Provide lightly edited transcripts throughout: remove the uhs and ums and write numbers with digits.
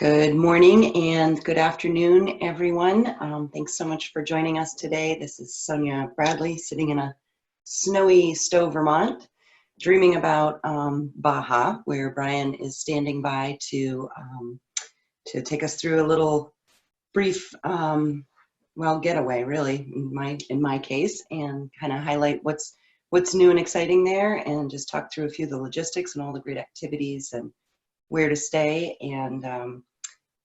Good morning and good afternoon, everyone. Thanks so much for joining us today. This is Sonia Bradley sitting in a snowy Stowe, Vermont, dreaming about Baja, where Bryan is standing by to take us through a little brief, getaway, really, in my case, and kind of highlight what's new and exciting there, and just talk through a few of the logistics and all the great activities and where to stay, and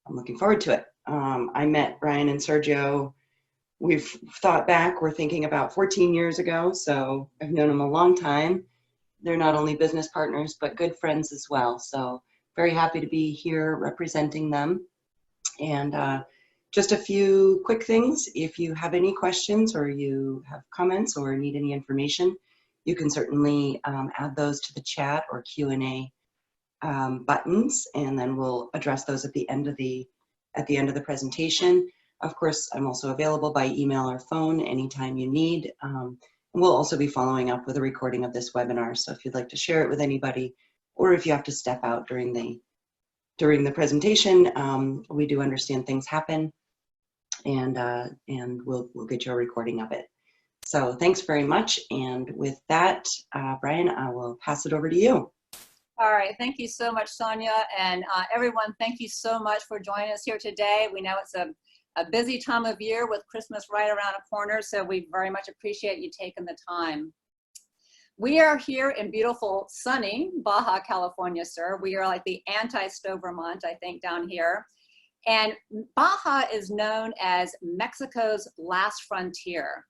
I'm looking forward to it. I met Bryan and Sergio, we've thought back, we're thinking about 14 years ago, so I've known them a long time. They're not only business partners, but good friends as well. So very happy to be here representing them. And just a few quick things. If you have any questions or you have comments or need any information, you can certainly add those to the chat or Q&A buttons, and then we'll address those at the end of the presentation. Of course, I'm also available by email or phone anytime you need. And we'll also be following up with a recording of this webinar. So if you'd like to share it with anybody, or if you have to step out during the presentation, we do understand things happen, and we'll get you a recording of it. So thanks very much. And with that, Bryan, I will pass it over to you. All right, thank you so much, Sonia, and everyone, thank you so much for joining us here today. We know it's a busy time of year with Christmas right around the corner, so we very much appreciate you taking the time. We are here in beautiful, sunny Baja California Sur. We are like the anti-Stowe, Vermont, I think, down here. And Baja is known as Mexico's last frontier.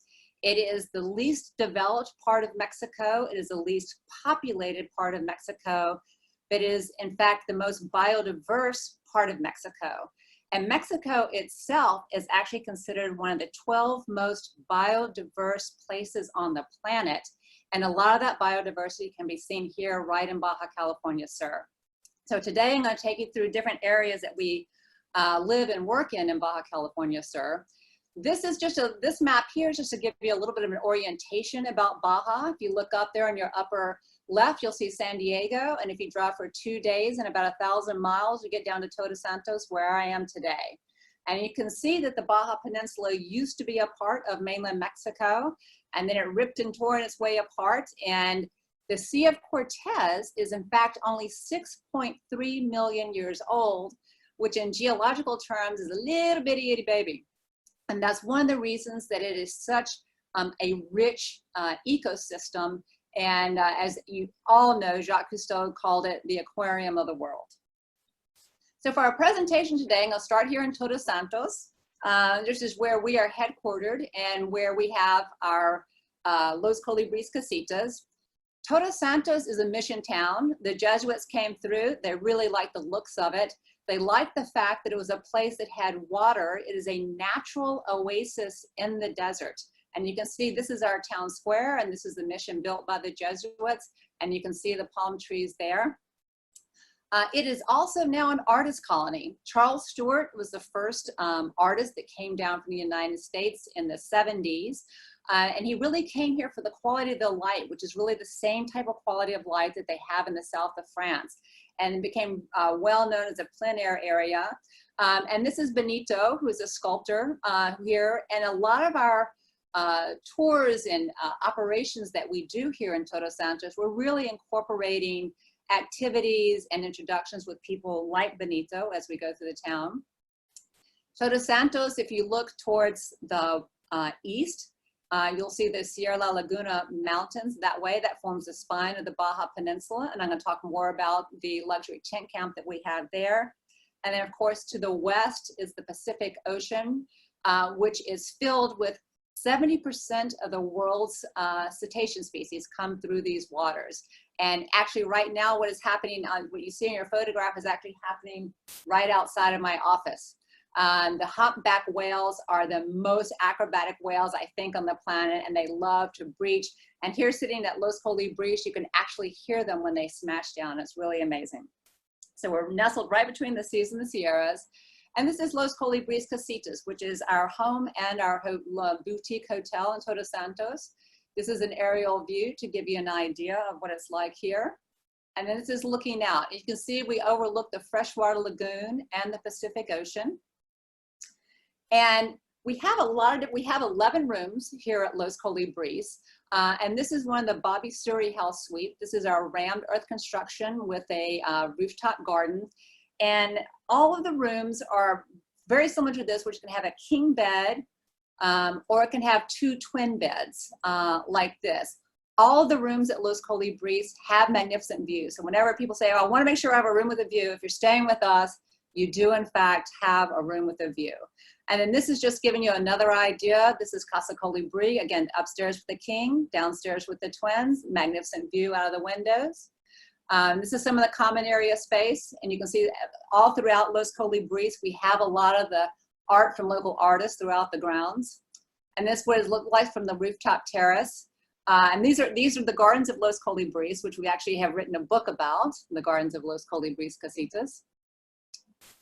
It is the least developed part of Mexico. It is the least populated part of Mexico. But it is, in fact, the most biodiverse part of Mexico. And Mexico itself is actually considered one of the 12 most biodiverse places on the planet. And a lot of that biodiversity can be seen here right in Baja California Sur. So today I'm going to take you through different areas that we live and work in Baja California Sur. This is just this map here is just to give you a little bit of an orientation about Baja. If you look up there in your upper left, you'll see San Diego. And if you drive for 2 days and about 1,000 miles, you get down to Todos Santos, where I am today. And you can see that the Baja Peninsula used to be a part of mainland Mexico, and then it ripped and tore its way apart. And the Sea of Cortez is in fact only 6.3 million years old, which in geological terms is a little bitty itty baby. And that's one of the reasons that it is such a rich ecosystem. And as you all know, Jacques Cousteau called it the aquarium of the world. So for our presentation today, I'm going to start here in Todos Santos. This is where we are headquartered and where we have our Los Colibris Casitas. Todos Santos is a mission town. The Jesuits came through. They really liked the looks of it. They liked the fact that it was a place that had water. It is a natural oasis in the desert. And you can see this is our town square, and this is the mission built by the Jesuits, and you can see the palm trees there. It is also now an artist colony. Charles Stewart was the first artist that came down from the United States in the 70s. And he really came here for the quality of the light, which is really the same type of quality of light that they have in the south of France. And it became well known as a plein air area. And this is Benito, who is a sculptor here. And a lot of our tours and operations that we do here in Todos Santos, we're really incorporating activities and introductions with people like Benito as we go through the town. Todos Santos, if you look towards the east, you'll see the Laguna Mountains that way. That forms the spine of the Baja Peninsula. And I'm going to talk more about the luxury tent camp that we have there. And then, of course, to the west is the Pacific Ocean, which is filled with 70% of the world's cetacean species come through these waters. And actually right now what is happening, what you see in your photograph is actually happening right outside of my office. The humpback whales are the most acrobatic whales, I think, on the planet, and they love to breach. And here sitting at Los Colibris, you can actually hear them when they smash down. It's really amazing. So we're nestled right between the seas and the Sierras. And this is Los Colibris Casitas, which is our home and our boutique hotel in Todos Santos. This is an aerial view to give you an idea of what it's like here. And then this is looking out. You can see we overlook the freshwater lagoon and the Pacific Ocean. And we have 11 rooms here at Los Colibris. And this is one of the Bobby Suri House Suite. This is our rammed earth construction with a rooftop garden. And all of the rooms are very similar to this, which can have a king bed, or it can have 2 twin beds like this. All of the rooms at Los Colibris have magnificent views. So whenever people say, oh, I want to make sure I have a room with a view, if you're staying with us, you do in fact have a room with a view. And then this is just giving you another idea. This is Casa Colibri, again, upstairs with the king, downstairs with the twins, magnificent view out of the windows. This is some of the common area space, and you can see all throughout Los Colibris, we have a lot of the art from local artists throughout the grounds. And this is what it looked like from the rooftop terrace. And these are the gardens of Los Colibris, which we actually have written a book about, the gardens of Los Colibris Casitas.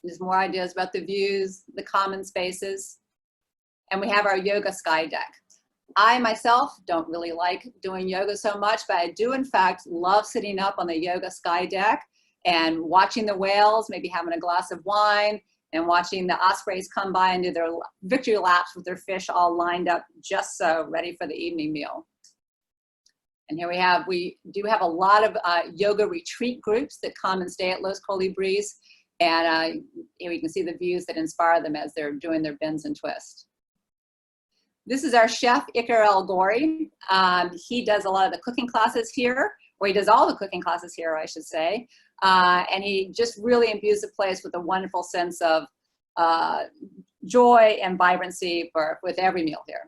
There's more ideas about the views, the common spaces, and we have our yoga sky deck. I myself don't really like doing yoga so much, but I do in fact love sitting up on the yoga sky deck and watching the whales, maybe having a glass of wine, and watching the ospreys come by and do their victory laps with their fish all lined up just so, ready for the evening meal. And here we do have a lot of yoga retreat groups that come and stay at Los Colibris. And here you can see the views that inspire them as they're doing their bends and twists. This is our chef, Iker El Gori. He does a lot of the cooking classes here, or he does all the cooking classes here, I should say. And he just really imbues the place with a wonderful sense of joy and vibrancy with every meal here.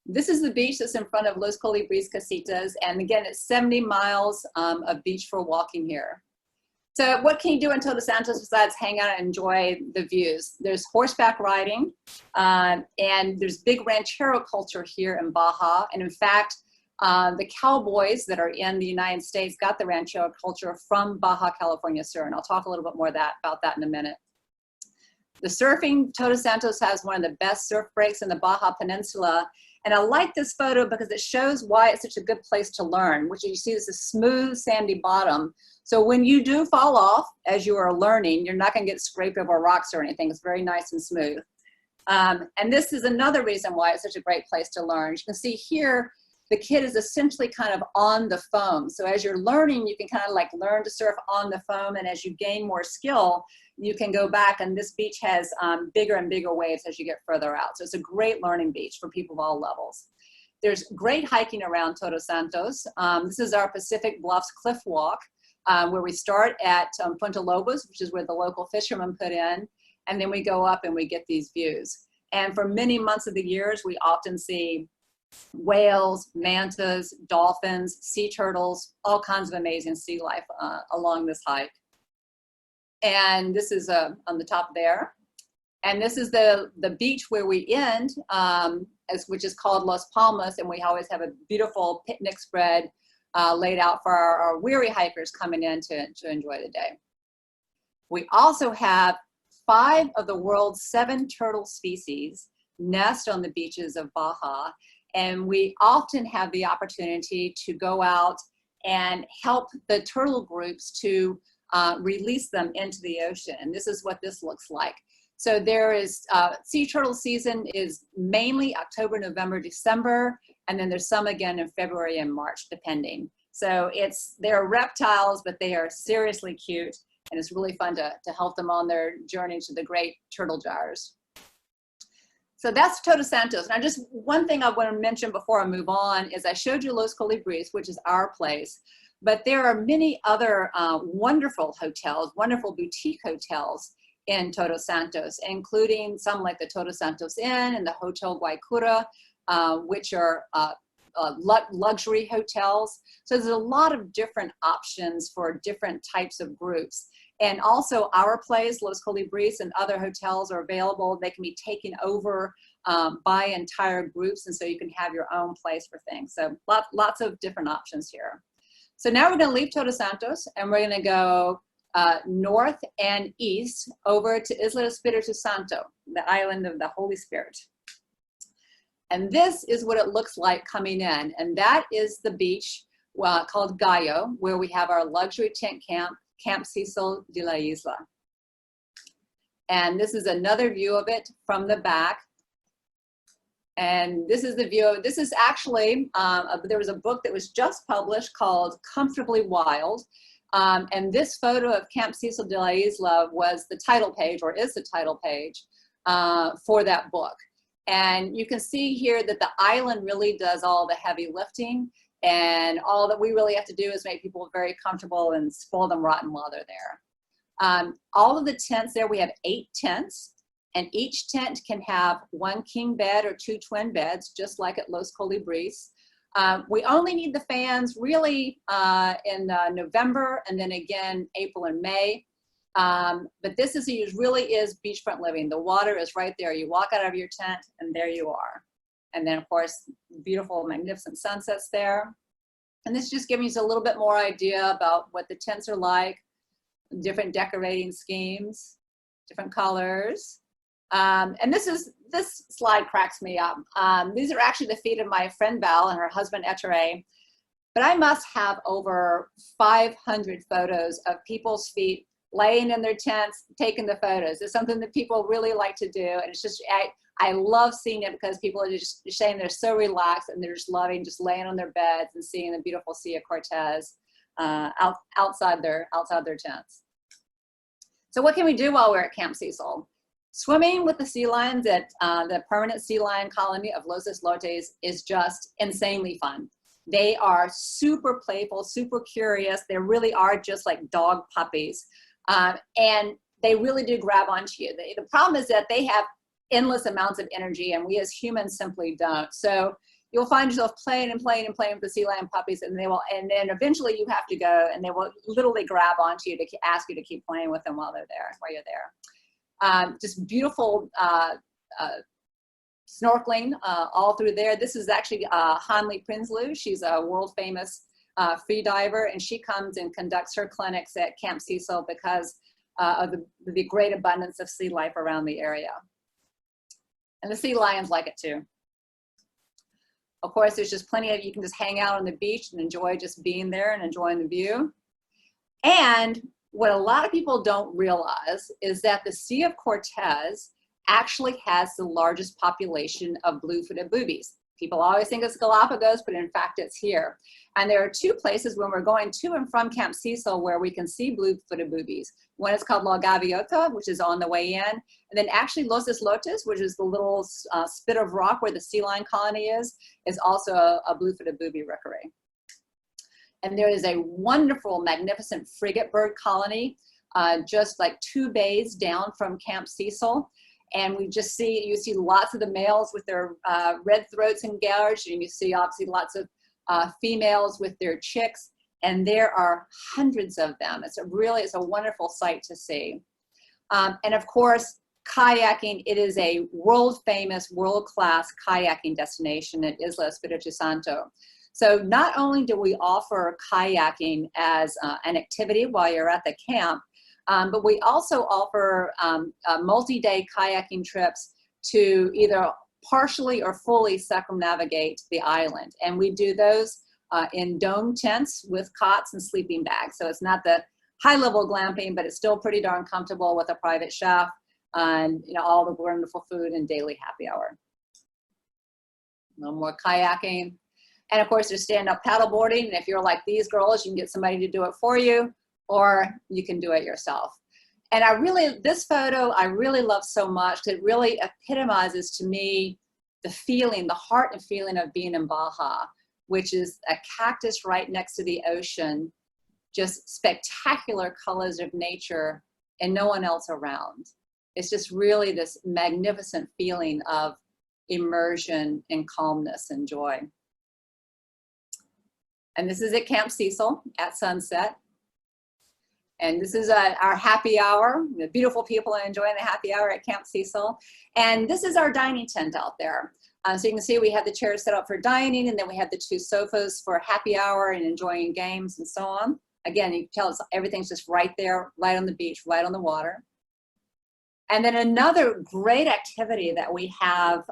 This is the beach that's in front of Los Colibris Casitas. And again, it's 70 miles of beach for walking here. So what can you do in Todos Santos besides hang out and enjoy the views? There's horseback riding, and there's big ranchero culture here in Baja. And in fact, the cowboys that are in the United States got the ranchero culture from Baja California Sur. And I'll talk a little bit more about that in a minute. The surfing, Todos Santos has one of the best surf breaks in the Baja Peninsula. And I like this photo because it shows why it's such a good place to learn, which you see is a smooth, sandy bottom. So when you do fall off as you are learning, you're not going to get scraped over rocks or anything. It's very nice and smooth. And this is another reason why it's such a great place to learn. You can see here, the kid is essentially kind of on the foam. So as you're learning, you can kind of like learn to surf on the foam. And as you gain more skill, you can go back, and this beach has bigger and bigger waves as you get further out. So it's a great learning beach for people of all levels. There's great hiking around Todos Santos. This is our Pacific Bluffs Cliff Walk, where we start at Punta Lobos, which is where the local fishermen put in, and then we go up and we get these views. And for many months of the years, we often see whales, mantas, dolphins, sea turtles, all kinds of amazing sea life along this hike. And this is on the top there. And this is the beach where we end, which is called Las Palmas, and we always have a beautiful picnic spread laid out for our weary hikers coming in to enjoy the day. We also have 5 of the world's 7 turtle species nest on the beaches of Baja, and we often have the opportunity to go out and help the turtle groups to release them into the ocean. And this is what this looks like. So there is, sea turtle season is mainly October, November, December, and then there's some again in February and March, depending. So they're reptiles, but they are seriously cute, and it's really fun to help them on their journey to the great turtle jars. So that's Todos Santos. Now, just one thing I want to mention before I move on is I showed you Los Colibris, which is our place, but there are many other wonderful hotels, wonderful boutique hotels in Todos Santos, including some like the Todos Santos Inn and the Hotel Guaycura, which are luxury hotels. So there's a lot of different options for different types of groups. And also our place, Los Colibris, and other hotels are available. They can be taken over by entire groups, and so you can have your own place for things. So lots of different options here. So now we're going to leave Todos Santos, and we're going to go north and east over to Isla Espiritu Santo, the island of the Holy Spirit. And this is what it looks like coming in, and that is the beach called Gallo, where we have our luxury tent camp, Camp Cecil de la Isla. And this is another view of it from the back. And this is the view. This is actually, there was a book that was just published called Comfortably Wild. And this photo of Camp Cecil de la Isla was the title page, or is the title page for that book. And you can see here that the island really does all the heavy lifting, and all that we really have to do is make people very comfortable and spoil them rotten while they're there. All of the tents there, we have 8 tents, and each tent can have 1 king bed or 2 twin beds, just like at Los Colibris. We only need the fans really in November, and then again April and May. But this is, really is beachfront living. The water is right there. You walk out of your tent and there you are. And then of course, beautiful, magnificent sunsets there. And this is just giving you a little bit more idea about what the tents are like, different decorating schemes, different colors. And this slide cracks me up. These are actually the feet of my friend Val and her husband Etere. But I must have over 500 photos of people's feet laying in their tents, taking the photos. It's something that people really like to do. And it's just, I love seeing it because people are just saying they're so relaxed and they're just loving just laying on their beds and seeing the beautiful Sea of Cortez outside their tents. So what can we do while we're at Camp Cecil? Swimming with the sea lions at the permanent sea lion colony of Los Islotes is just insanely fun. They are super playful, super curious. They really are just like dog puppies. And they really do grab onto you. The problem is that they have endless amounts of energy, and we as humans simply don't. So you'll find yourself playing and playing and playing with the sea lion puppies, and then eventually you have to go, and they will literally grab onto you to ask you to keep playing with them while you're there. Just beautiful snorkeling all through there. This is actually Hanli Prinsloo. She's a world famous free diver, and she comes and conducts her clinics at Camp Cecil because of the great abundance of sea life around the area. And the sea lions like it too. Of course, there's just plenty of, you can just hang out on the beach and enjoy just being there and enjoying the view. And what a lot of people don't realize is that the Sea of Cortez actually has the largest population of blue-footed boobies. People always think it's Galapagos, but in fact it's here. And there are 2 places when we're going to and from Camp Cecil where we can see blue-footed boobies. One is called La Gaviota, which is on the way in. And then actually Los Islotes, which is the little spit of rock where the sea lion colony is also a blue-footed booby rookery. And there is a wonderful, magnificent frigate bird colony, just like 2 bays down from Camp Cecil. And you see lots of the males with their red throats engaged, and you see obviously lots of females with their chicks, and there are hundreds of them. It's a wonderful sight to see. And of course, kayaking, it is a world famous, world-class kayaking destination at Isla Espiritu Santo. So not only do we offer kayaking as an activity while you're at the camp, but we also offer multi-day kayaking trips to either partially or fully circumnavigate the island. And we do those in dome tents with cots and sleeping bags. So it's not the high-level glamping, but it's still pretty darn comfortable with a private chef and all the wonderful food and daily happy hour. A little more kayaking. And of course, there's stand-up paddleboarding. And if you're like these girls, you can get somebody to do it for you, or you can do it yourself. And this photo, I really love so much. It really epitomizes to me the feeling, the heart and feeling of being in Baja, which is a cactus right next to the ocean, just spectacular colors of nature and no one else around. It's just really this magnificent feeling of immersion and calmness and joy. And this is at Camp Cecil at sunset. And this is our happy hour. The beautiful people are enjoying the happy hour at Camp Cecil. And this is our dining tent out there. So you can see we have the chairs set up for dining, and then we have the 2 sofas for happy hour and enjoying games and so on. Again, you can tell us everything's just right there, right on the beach, right on the water. And then another great activity that we have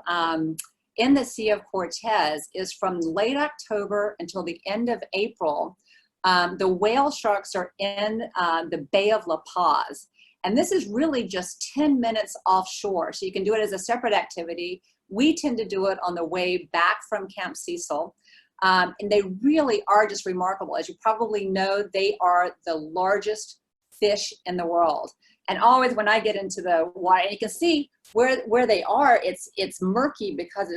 in the Sea of Cortez is from late October until the end of April. The whale sharks are in the Bay of La Paz. And this is really just 10 minutes offshore. So you can do it as a separate activity. We tend to do it on the way back from Camp Cecil. And they really are just remarkable. As you probably know, they are the largest fish in the world. And always when I get into the water, and you can see where they are, it's murky because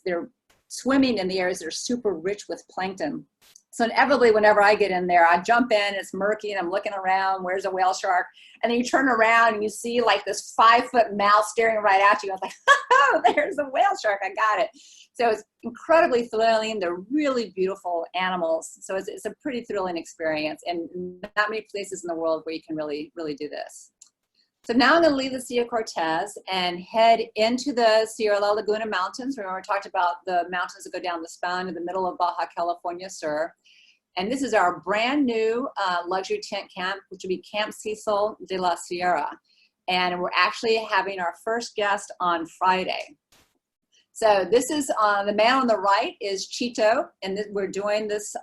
they're swimming in the areas that are super rich with plankton. So inevitably, whenever I get in there, I jump in, it's murky, and I'm looking around, where's a whale shark? And then you turn around and you see like this 5-foot mouth staring right at you. I was like, oh, there's a whale shark, I got it. So it's incredibly thrilling. They're really beautiful animals. So it's a pretty thrilling experience, and not many places in the world where you can really, really do this. So now I'm going to leave the Sea of Cortez and head into the Sierra Laguna Mountains. Remember, I talked about the mountains that go down the spine in the middle of Baja California Sur. And this is our brand new luxury tent camp, which will be Camp Cecil de la Sierra. And we're actually having our first guest on Friday. So this is the man on the right is Chito, and we're doing this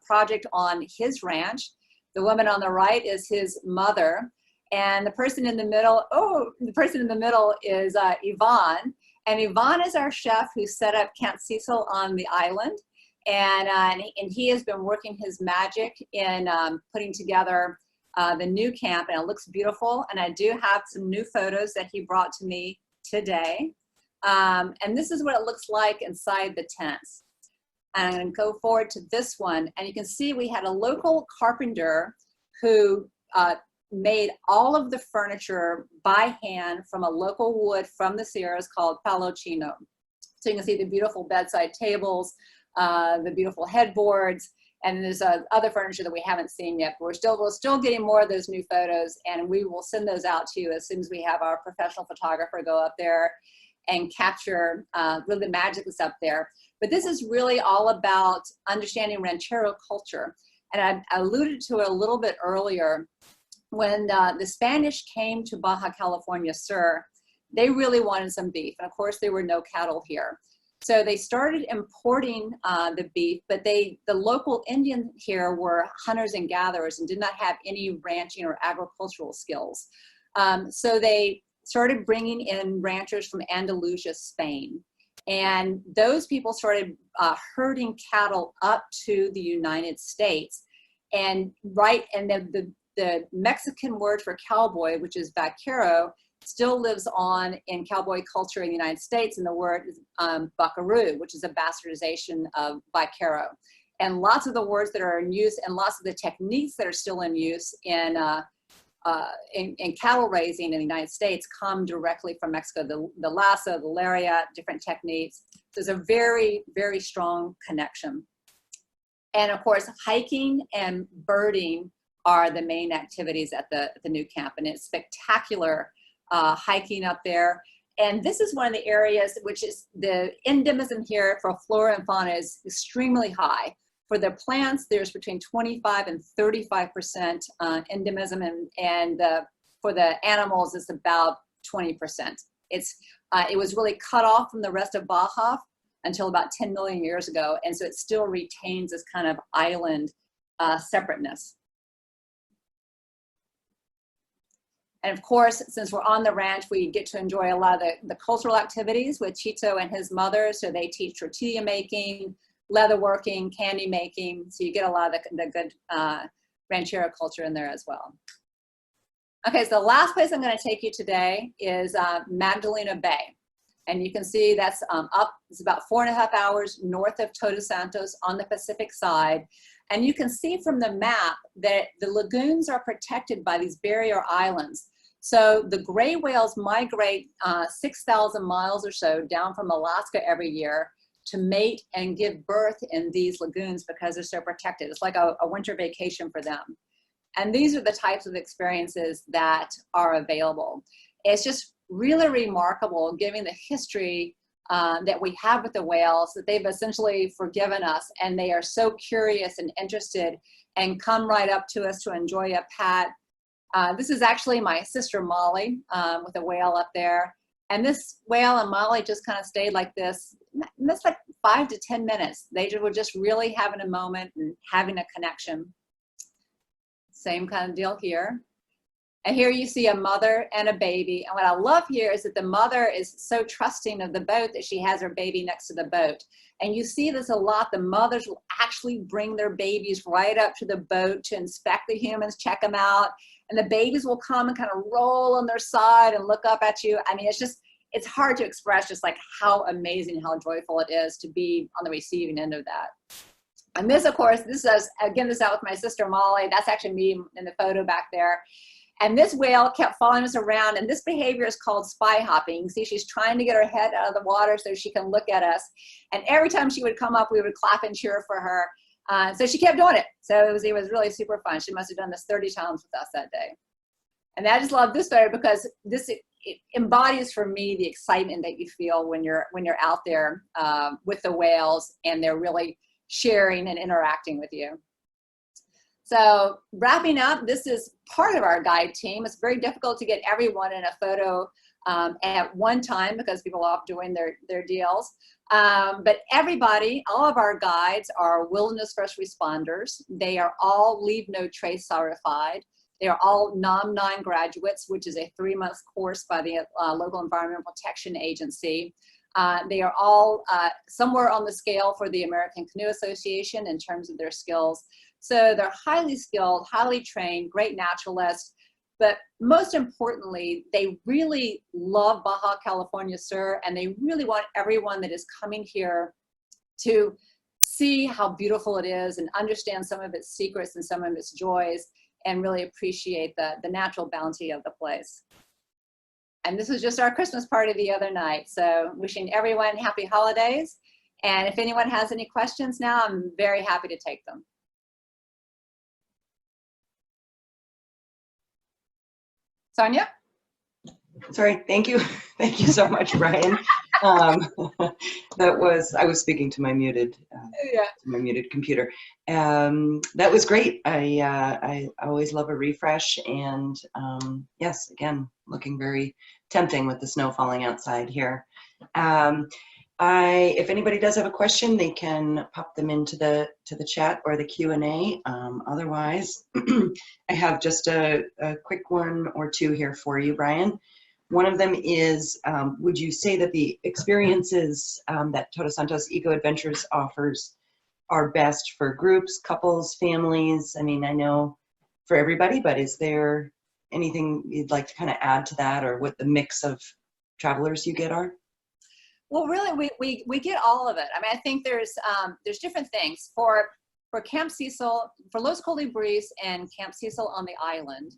project on his ranch. The woman on the right is his mother. And the person in the middle, is Yvonne. And Yvonne is our chef who set up Camp Cecil on the island. And he has been working his magic in putting together the new camp, and it looks beautiful. And I do have some new photos that he brought to me today. And this is what it looks like inside the tents. And I'm going to go forward to this one. And you can see we had a local carpenter who made all of the furniture by hand from a local wood from the Sierras called palo chino. So you can see the beautiful bedside tables, the beautiful headboards, and there's other furniture that we haven't seen yet. But we're still getting more of those new photos, and we will send those out to you as soon as we have our professional photographer go up there and capture really the magic that's up there. But this is really all about understanding ranchero culture. And I alluded to it a little bit earlier. When the Spanish came to Baja California Sur, they really wanted some beef. And of course, there were no cattle here. So they started importing the beef, but the local Indians here were hunters and gatherers and did not have any ranching or agricultural skills. So they started bringing in ranchers from Andalusia, Spain. And those people started herding cattle up to the United States. And the Mexican word for cowboy, which is vaquero, still lives on in cowboy culture in the United States, and the word is buckaroo, which is a bastardization of vaquero. And lots of the words that are in use and lots of the techniques that are still in use in cattle raising in the United States come directly from Mexico. The lasso, the lariat, different techniques. So there's a very, very strong connection. And of course, hiking and birding are the main activities at the new camp, and it's spectacular hiking up there. And this is one of the areas which is the endemism here for flora and fauna is extremely high. For the plants, there's between 25 and 35% endemism, and for the animals, it's about 20%. It was really cut off from the rest of Baja until about 10 million years ago, and so it still retains this kind of island separateness. And of course, since we're on the ranch, we get to enjoy a lot of the cultural activities with Chito and his mother. So they teach tortilla making, leather working, candy making. So you get a lot of the good ranchero culture in there as well. Okay, so the last place I'm going to take you today is Magdalena Bay. And you can see that's it's about 4.5 hours north of Todos Santos on the Pacific side. And you can see from the map that the lagoons are protected by these barrier islands. So the gray whales migrate 6,000 miles or so down from Alaska every year to mate and give birth in these lagoons because they're so protected. It's like a winter vacation for them. And these are the types of experiences that are available. It's just really remarkable given the history that we have with the whales, that they've essentially forgiven us, and they are so curious and interested and come right up to us to enjoy a pat. This is actually my sister Molly with a whale up there. And this whale and Molly just kind of stayed like this that's like 5 to 10 minutes. They were just really having a moment and having a connection. Same kind of deal here. And here you see a mother and a baby. And what I love here is that the mother is so trusting of the boat that she has her baby next to the boat. And you see this a lot. The mothers will actually bring their babies right up to the boat to inspect the humans, check them out. And the babies will come and kind of roll on their side and look up at you. I mean, it's hard to express just like how amazing, how joyful it is to be on the receiving end of that. And this, of course, this is, again, this is out with my sister Molly. That's actually me in the photo back there. And this whale kept following us around, and this behavior is called spy hopping. You see, she's trying to get her head out of the water so she can look at us. And every time she would come up, we would clap and cheer for her. So she kept doing it. So it was really super fun. She must have done this 30 times with us that day. And I just love this photo because this it embodies for me the excitement that you feel when you're out there with the whales and they're really sharing and interacting with you. So wrapping up, this is part of our guide team. It's very difficult to get everyone in a photo at one time because people are off doing their deals. But everybody, all of our guides are wilderness first responders. They are all Leave No Trace certified. They are all NOM 9 graduates, which is a 3-month course by the local Environmental Protection Agency. They are all somewhere on the scale for the American Canoe Association in terms of their skills. So they're highly skilled, highly trained, great naturalists, but most importantly, they really love Baja California Sur, and they really want everyone that is coming here to see how beautiful it is and understand some of its secrets and some of its joys and really appreciate the natural bounty of the place. And this was just our Christmas party the other night. So wishing everyone happy holidays. And if anyone has any questions now, I'm very happy to take them. Sonia? Sorry, thank you. Thank you so much, Bryan. I was speaking to my muted computer. That was great. I always love a refresh, and yes, again, looking very tempting with the snow falling outside here. If anybody does have a question, they can pop them into the chat or the Q&A. Otherwise, I have just a quick one or two here for you, Bryan. One of them is, would you say that the experiences that Todos Santos Eco Adventures offers are best for groups, couples, families? I mean, I know for everybody, but is there anything you'd like to kind of add to that, or what the mix of travelers you get are? Well, really, we get all of it. I mean, I think there's different things for Camp Cecil, for Los Colibris and Camp Cecil on the island.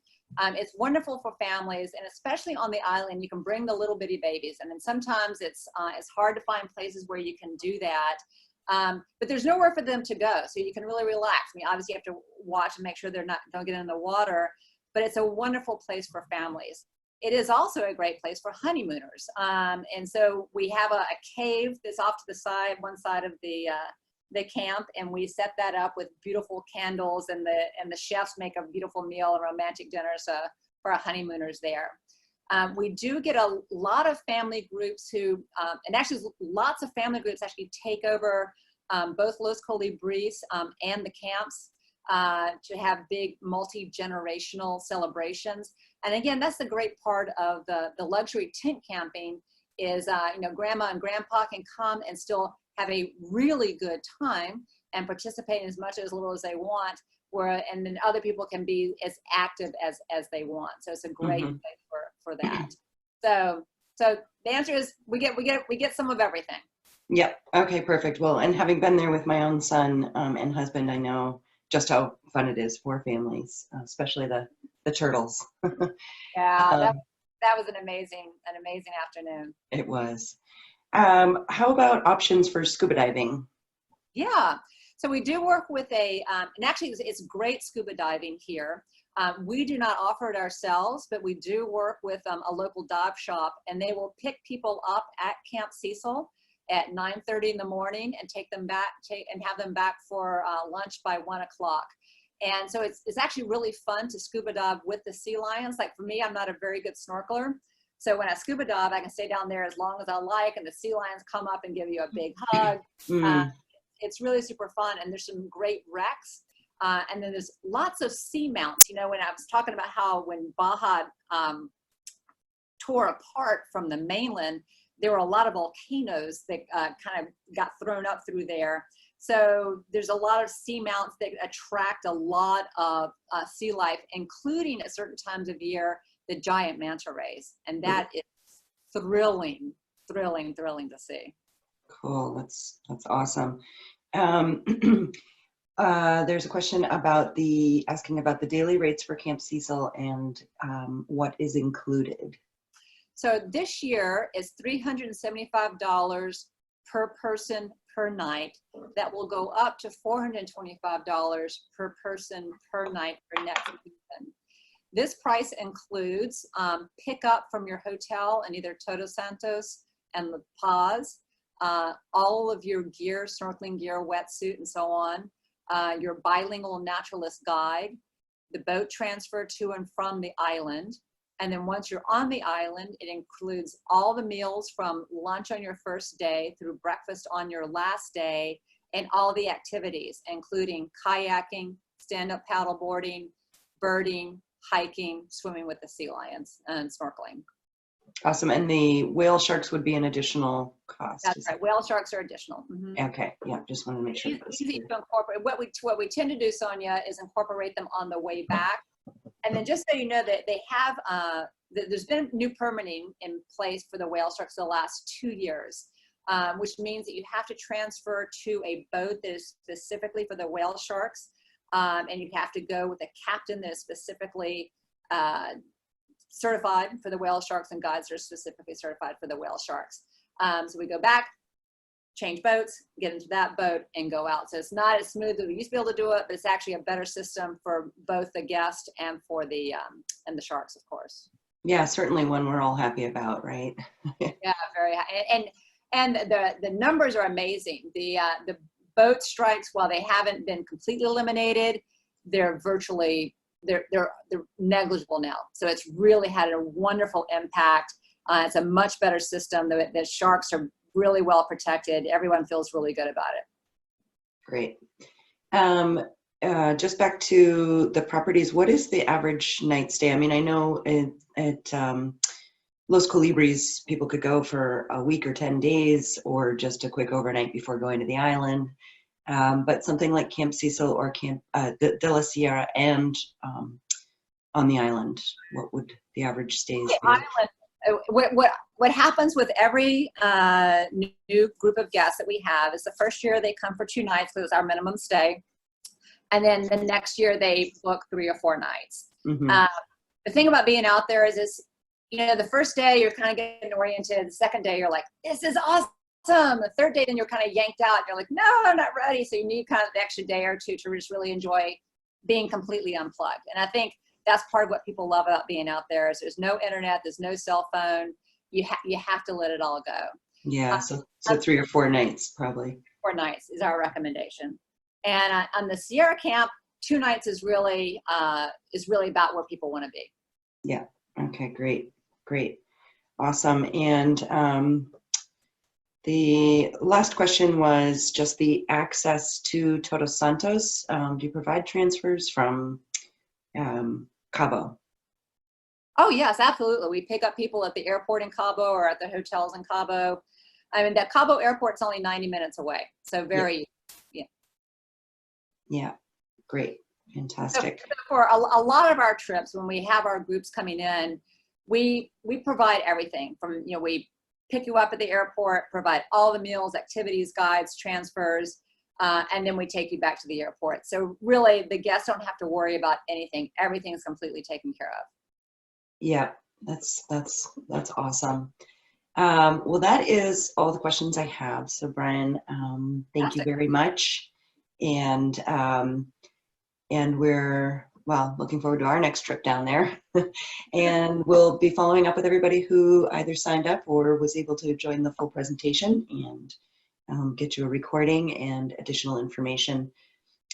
It's wonderful for families, and especially on the island, you can bring the little bitty babies. I mean, sometimes it's hard to find places where you can do that, but there's nowhere for them to go, so you can really relax. I mean, obviously, you have to watch and make sure don't get in the water, but it's a wonderful place for families. It is also a great place for honeymooners, and so we have a cave that's off to the side, one side of the camp, and we set that up with beautiful candles, and the chefs make a beautiful meal and romantic dinners for our honeymooners there. We do get a lot of family groups who, and actually lots of family groups actually take over both Los Colibris and the camps to have big multi-generational celebrations. And again, that's the great part of the luxury tent camping is, grandma and grandpa can come and still have a really good time and participate in as much or as little as they want, and then other people can be as active as they want. So it's a great place for that. So the answer is we get some of everything. Yep. Okay, perfect. Well, and having been there with my own son and husband, I know just how fun it is for families, especially the turtles. Yeah, that was an amazing afternoon. It was. How about options for scuba diving? Yeah, so we do work with and actually it's great scuba diving here. We do not offer it ourselves, but we do work with a local dive shop, and they will pick people up at Camp Cecil at 9:30 in the morning and take them back and have them back for lunch by 1 o'clock. And so it's actually really fun to scuba dive with the sea lions. Like for me, I'm not a very good snorkeler. So when I scuba dive, I can stay down there as long as I like, and the sea lions come up and give you a big hug. It's really super fun, and there's some great wrecks. And then there's lots of seamounts. You know, when I was talking about how when Baja tore apart from the mainland, there were a lot of volcanoes that kind of got thrown up through there. So there's a lot of seamounts that attract a lot of sea life, including at certain times of year, the giant manta rays. And that is thrilling to see. Cool, that's awesome. There's a question about asking about the daily rates for Camp Cecil and what is included. So this year is $375 per person per night. That will go up to $425 per person per night for next season. This price includes pickup from your hotel in either Todos Santos and La Paz, all of your gear, snorkeling gear, wetsuit, and so on, your bilingual naturalist guide, the boat transfer to and from the island. And then once you're on the island, it includes all the meals from lunch on your first day through breakfast on your last day, and all the activities, including kayaking, stand-up paddleboarding, birding, hiking, swimming with the sea lions, and snorkeling. Awesome. And the whale sharks would be an additional cost. That's right. Whale sharks are additional. Okay. Yeah. Just wanted to make sure. Easy to incorporate. What we tend to do, Sonia, is incorporate them on the way back. And then just so you know that they have, there's been new permitting in place for the whale sharks the last 2 years, which means that you have to transfer to a boat that is specifically for the whale sharks. And you have to go with a captain that is specifically certified for the whale sharks, and guides that are specifically certified for the whale sharks. So we go back, change boats, get into that boat, and go out. So it's not as smooth as we used to be able to do it, but it's actually a better system for both the guest and for the sharks, of course. Yeah, certainly one we're all happy about, right? Yeah, very high. And the numbers are amazing. The boat strikes, while they haven't been completely eliminated, they're negligible now. So it's really had a wonderful impact. It's a much better system. The sharks are really well protected. Everyone feels really good about it. Great. Just back to the properties, what is the average night stay? I mean, I know at Los Colibris, people could go for a week or 10 days, or just a quick overnight before going to the island. But something like Camp Cecil or Camp de la Sierra and on the island, what would the average stays be? Island, what happens with every new group of guests that we have is the first year they come for 2 nighs, because it's our minimum stay. And then the next year they book 3 or 4 nights. The thing about being out there is, you know, the first day you're kind of getting oriented. The second day you're like, this is awesome. The third day, then you're kind of yanked out. You're like, no, I'm not ready. So you need kind of the extra day or 2 to just really enjoy being completely unplugged. And I think that's part of what people love about being out there is there's no internet, there's no cell phone. You have to let it all go. Yeah. So 3 or 4 nights probably. 4 nights is our recommendation. And on the Sierra camp, 2 nights is really about where people want to be. Yeah. Okay. Great. Awesome. And the last question was just the access to Todos Santos. Do you provide transfers from Cabo? Oh, yes, absolutely. We pick up people at the airport in Cabo or at the hotels in Cabo. I mean, that Cabo airport's only 90 minutes away. So Yeah. Great. Fantastic. So for a lot of our trips, when we have our groups coming in, we provide everything from, you know, we pick you up at the airport, provide all the meals, activities, guides, transfers, and then we take you back to the airport. So really, the guests don't have to worry about anything. Everything is completely taken care of. Yeah, that's awesome. Well, that is all the questions I have. So Bryan, thank you very much. And we're, looking forward to our next trip down there. And we'll be following up with everybody who either signed up or was able to join the full presentation, and get you a recording and additional information.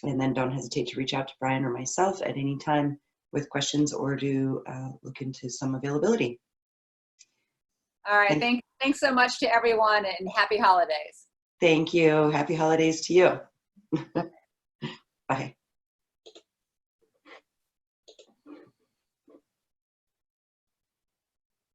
And then don't hesitate to reach out to Bryan or myself at any time with questions or to look into some availability. All right. And Thanks so much to everyone, and happy holidays. thank you. Happy holidays to you. Bye.